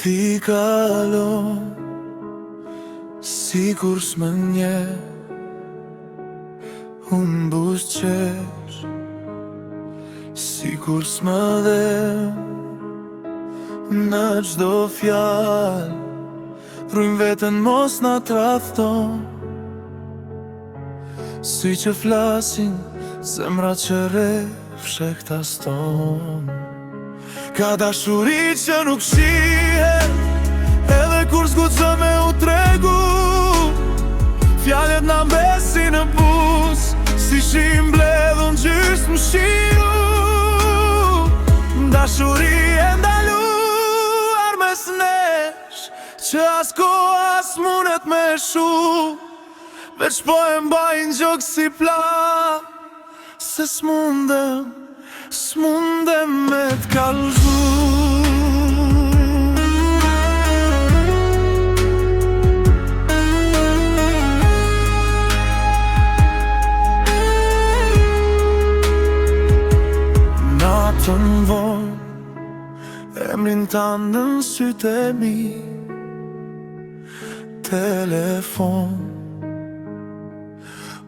Ti kalon sikur s'më nje, unë busqesh sikur s'më dhe në gjdo fjall. Rrujmë vetën mos na trafton, sy që flasin, zemra që refshe këta ston. Ka dashuri që nuk shihet, edhe kur s'guxo me u tregu. Fjallet na mbesin në buz, si shi mbledhun gjysmë shiu. Dashuri e ndaluar mes nesh, që as koha s'munet me shu. Veç po e mbajnë gjokë si plak, se s'mundem me t'kallzu. Natën vonë, emrin tanë në sytë e mi. Telefon,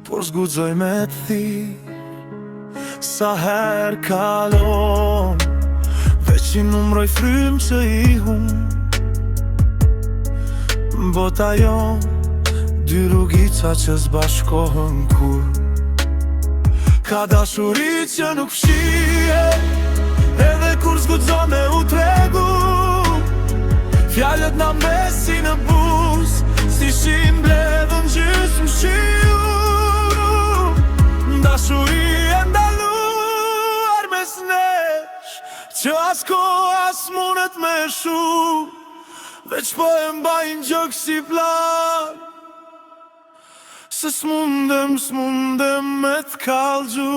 por s'guxoj me t'thirr. Sa her kalon, veç i numroj frym që i hum. Bota jon, dy rrugica që s'bashkohen kur. Ka dashuri që nuk fshihet, edhe kur s'guxo me u tregu. Fjallet na mbesin në buz, si shi mbledhën gjysmë shiu. Dashuri e ndaluar mes nesh, që as koha s'munet me shu. Veç po e mbajnë gjokë si plak, se s'mundem me t'kallzu.